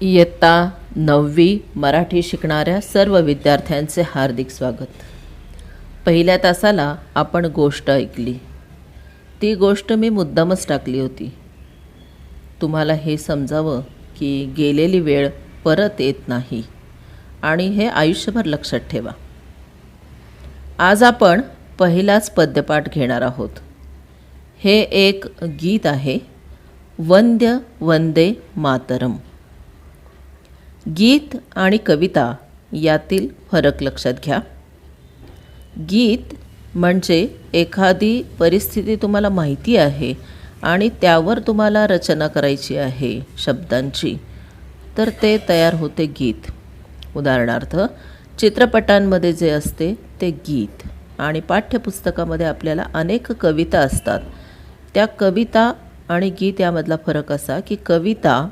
इयत्ता 9वी मराठी शिकणाऱ्या सर्व विद्यार्थ्यांचे हार्दिक स्वागत. पहिल्या तासाला आपण गोष्ट ऐकली. ती गोष्ट मी मुद्दामच टाकली होती, तुम्हाला हे समजावं की गेलेली वेळ परत येत नाही आणि हे आयुष्यभर लक्षात ठेवा. आज आपण पहिलाच पद्यपाठ घेणार आहोत. हे एक गीत आहे, वंद्य वंदे मातरम. गीत आणि कविता यातील फरक लक्षात घ्या. गीत म्हणजे एखादी परिस्थिती तुम्हाला माहिती आहे आणि त्यावर तुम्हाला रचना करायची आहे शब्दांची, तर ते तयार होते गीत. उदाहरणार्थ चित्रपटांमध्ये जे असते ते गीत, आणि पाठ्यपुस्तकामध्ये आपल्याला अनेक कविता असतात. त्या कविता आणि गीत यामधला फरक असा की कविता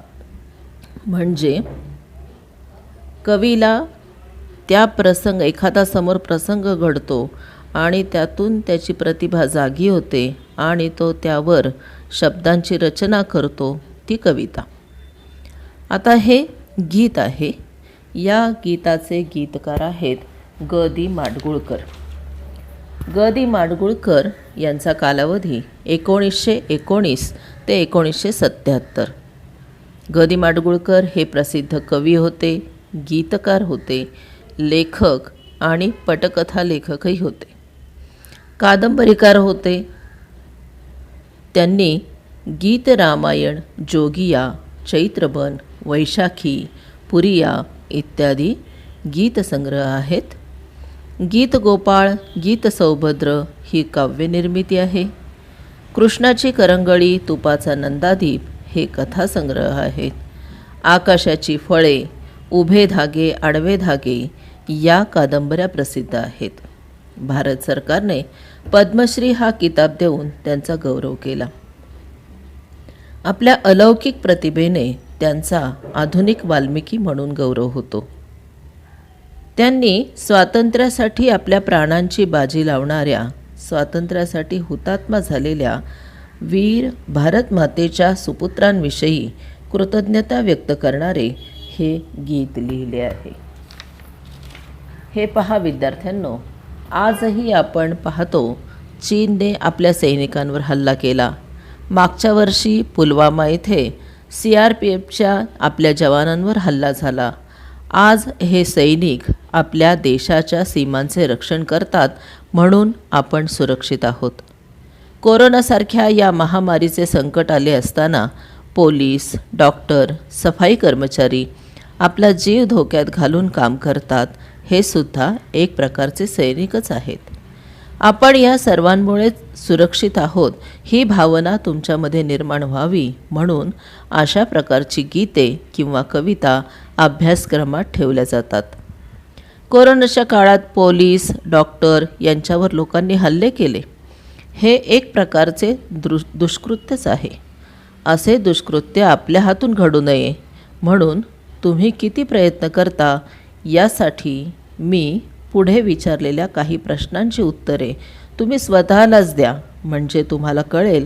म्हणजे कवीला त्या एखादा समोर प्रसंग घडतो आणि त्यातून त्याची प्रतिभा जागी होते आणि तो त्यावर शब्दांची रचना करतो, ती कविता. आता हे गीत आहे. या गीताचे गीतकार आहेत ग दी माडगूळकर. ग दी माडगूळकर यांचा कालावधी 1919 ते 1977. ग दी माडगूळकर हे प्रसिद्ध कवी होते, गीतकार होते, लेखक आणि पटकथा लेखकही होते, कादंबरीकार होते. त्यांनी गीत रामायण, जोगिया, चैत्रबन, वैशाखी, पुरिया इत्यादी गीतसंग्रह आहेत. गीत गोपाळ, गीत सौभद्र ही काव्यनिर्मिती आहे. कृष्णाची करंगळी, तुपाचा नंदादीप हे कथासंग्रह आहेत. आकाशाची फळे, उभे धागे, आडवे धागे या कादंबऱ्या प्रसिद्ध आहेत. भारत सरकारने पद्मश्री हा किताब देऊन त्यांचा गौरव केला. आपल्या अलौकिक प्रतिभेने त्यांचा आधुनिक वाल्मिकी म्हणून गौरव होतो. त्यांनी स्वातंत्र्यासाठी आपल्या प्राणांची बाजी लावणाऱ्या, स्वातंत्र्यासाठी हुतात्मा झालेल्या वीर भारत मातेच्या सुपुत्रांविषयी कृतज्ञता व्यक्त करणारे हे गीत लिहिले आहे. हे पहा विद्यार्थ्यांनो, आजही आपण पाहतो चीनने आपल्या सैनिकांवर हल्ला केला. मागच्या वर्षी पुलवामा येथे CRPFच्या आपल्या जवानांवर हल्ला झाला. आज हे सैनिक आपल्या देशाच्या सीमांचे रक्षण करतात म्हणून आपण सुरक्षित आहोत. कोरोनासारख्या या महामारीचे संकट आले असताना पोलीस, डॉक्टर, सफाई कर्मचारी आपला जीव धोक्यात घालून काम करतात. हे सुद्धा एक प्रकारचे सैनिकच आहेत. आपण या सर्वांमुळे सुरक्षित आहोत ही भावना तुमच्यामध्ये निर्माण व्हावी म्हणून अशा प्रकारची गीते किंवा कविता अभ्यासक्रमात ठेवल्या जातात. कोरोनाच्या काळात पोलीस, डॉक्टर यांच्यावर लोकांनी हल्ले केले. हे एक प्रकारचे दुष्कृत्यच आहे. असे दुष्कृत्य आपल्या हातून घडू नये म्हणून तुम्ही किती प्रयत्न करता यासाठी मी पुढे विचारलेल्या काही प्रश्नांची उत्तरे तुम्ही स्वतःलाच द्या. म्हणजे तुम्हाला कळेल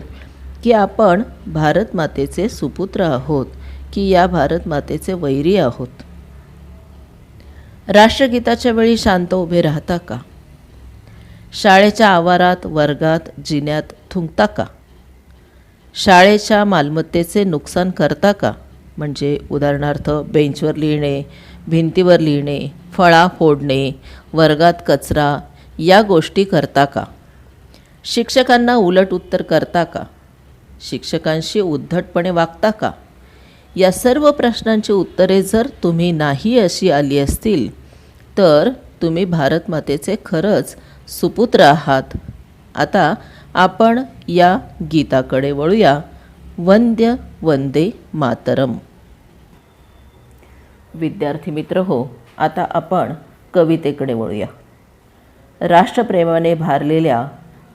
की आपण भारत मातेचे सुपुत्र आहोत की या भारत मातेचे वैरी आहोत. राष्ट्रगीताच्या वेळी शांत उभे राहता का? शाळेच्या आवारात, वर्गात, जिन्यात थुंकता का? शाळेच्या मालमत्तेचे नुकसान करता का? म्हणजे उदाहरणार्थ बेंचवर लिहिणे, भिंतीवर लिहिणे, फळा फोडणे, वर्गात कचरा या गोष्टी करता का? शिक्षकांना उलट उत्तर करता का? शिक्षकांशी उद्धटपणे वागता का? या सर्व प्रश्नांची उत्तरे जर तुम्ही नाही अशी आली असतील तर तुम्ही भारत मातेचे खरंच सुपुत्र आहात. आता आपण या गीताकडे वळूया. वंद्य वंदे मातरम. विद्यार्थी मित्र हो, आता आपण कवितेकडे वळूया. राष्ट्रप्रेमाने भारलेल्या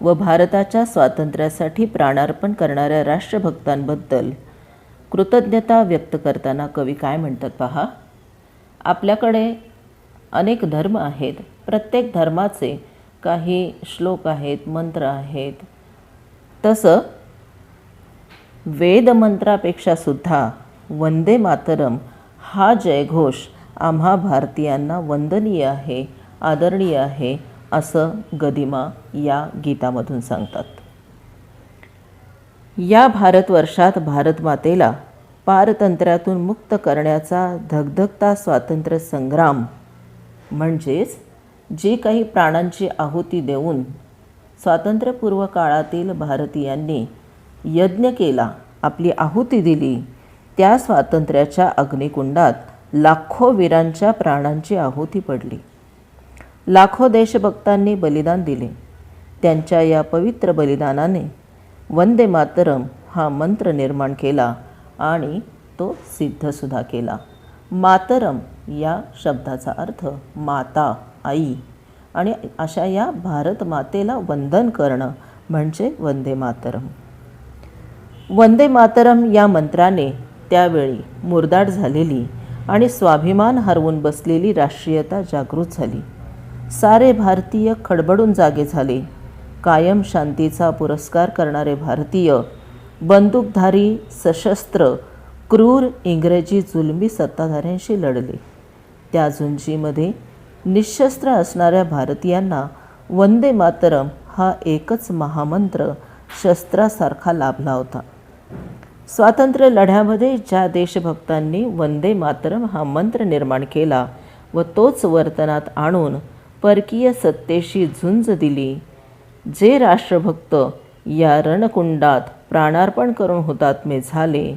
व भारताच्या स्वातंत्र्यासाठी प्राणार्पण करणाऱ्या राष्ट्रभक्तांबद्दल कृतज्ञता व्यक्त करताना कवी काय म्हणतात पहा. आपल्याकडे अनेक धर्म आहेत. प्रत्येक धर्माचे काही श्लोक आहेत, मंत्र आहेत. तसं वेदमंत्रापेक्षा सुद्धा वंदे मातरम हा जयघोष आम्हा भारतीयांना वंदनीय आहे, आदरणीय आहे, असं गदिमा या गीतामधून सांगतात. या भारतवर्षात भारतमातेला पारतंत्र्यातून मुक्त करण्याचा धगधगता स्वातंत्र्य संग्राम, म्हणजेच जी काही प्राणांची आहुती देऊन स्वातंत्र्यपूर्व काळातील भारतीयांनी यज्ञ केला, आपली आहुती दिली, त्या स्वातंत्र्याच्या अग्निकुंडात लाखो वीरांच्या प्राणांची आहुती पडली. लाखो देशभक्तांनी बलिदान दिले. त्यांच्या या पवित्र बलिदानाने वंदे मातरम हा मंत्र निर्माण केला आणि तो सिद्धसुद्धा केला. मातरम या शब्दाचा अर्थ माता, आई, आणि अशा या भारत मातेला वंदन करणं म्हणजे वंदे मातरम. वंदे मातरम या मंत्राने त्यावेळी मुरदाड झालेली आणि स्वाभिमान हरवून बसलेली राष्ट्रीयता जागृत झाली. सारे भारतीय खडबडून जागे झाले. कायम शांतीचा पुरस्कार करणारे भारतीय बंदूकधारी, सशस्त्र, क्रूर इंग्रजी जुलमी सत्ताधाऱ्यांशी लढले. त्या झुंजीमध्ये निशस्त्र असणाऱ्या भारतीयांना वंदे मातरम हा एकच महामंत्र शस्त्रासारखा लाभला होता. स्वातंत्र्य लढ्यामध्ये ज्या देशभक्तांनी वंदे मातरम हा मंत्र निर्माण केला व तोच वर्तनात आणून परकीय सत्तेशी झुंज दिली, जे राष्ट्रभक्त या रणकुंडात प्राणार्पण करून हुतात्मे झाले,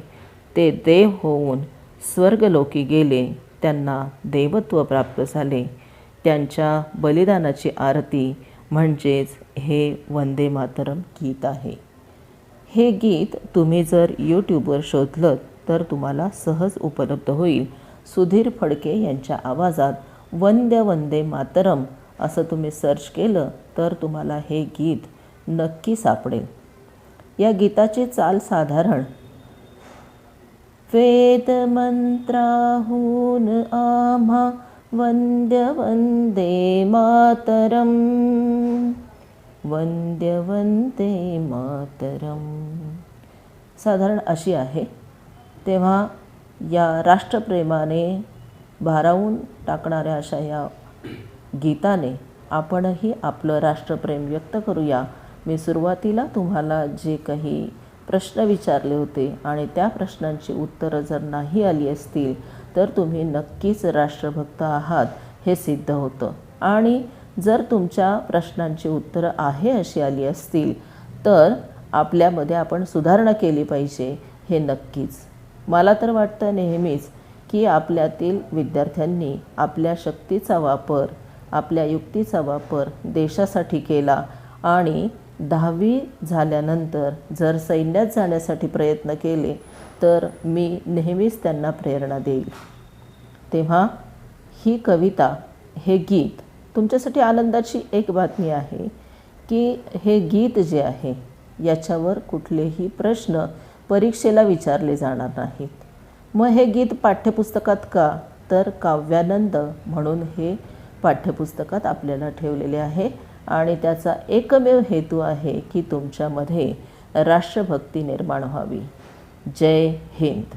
ते देव होऊन स्वर्गलोकी गेले, त्यांना देवत्व प्राप्त झाले. त्यांच्या बलिदानाची आरती म्हणजेच हे वंदे मातरम गीत आहे. हे गीत तुम्ही जर यूट्यूबवर शोधलं तर तुम्हाला सहज उपलब्ध होईल. सुधीर फडके यांच्या आवाजात वंदे वंदे मातरम असं तुम्ही सर्च केलं तर तुम्हाला हे गीत नक्की सापडेल. या गीताची चाल साधारण वेद मंत्राहून आम्हा वंद्य वंदे मातरम, वंद्य वंदे मातरम, साधारण अशी आहे. तेव्हा या राष्ट्रप्रेमाने भारावून टाकणाऱ्या अशा या गीताने आपणही आपलं राष्ट्रप्रेम व्यक्त करूया. मी सुरुवातीला तुम्हाला जे काही प्रश्न विचारले होते आणि त्या प्रश्नांची उत्तरं जर नाही आली असतील तर तुम्ही नक्कीच राष्ट्रभक्त आहात हे सिद्ध होतं. आणि जर तुमच्या प्रश्नांची उत्तरं आहे अशी आली असतील तर आपल्यामध्ये आपण सुधारणा केली पाहिजे हे नक्कीच. मला तर वाटतं नेहमीच की आपल्यातील विद्यार्थ्यांनी आपल्या शक्तीचा वापर, आपल्या युक्तीचा वापर देशासाठी केला आणि 10वी झाल्यानंतर जर सैन्यात जाण्यासाठी प्रयत्न केले तर मी नेहमीच त्यांना प्रेरणा देईल. तेव्हा ही कविता, हे गीत तुमच्यासाठी आनंदाची एक बातमी आहे की हे गीत जे आहे याच्यावर कुठलेही प्रश्न परीक्षेला विचारले जाणार नाहीत. मग हे गीत पाठ्यपुस्तकात का? तर काव्यानंद म्हणून हे पाठ्यपुस्तकात आपल्याला ठेवलेले आहे आणि त्याचा एकमेव हेतू आहे की तुमच्यामध्ये राष्ट्रभक्ती निर्माण व्हावी. जय हिंद.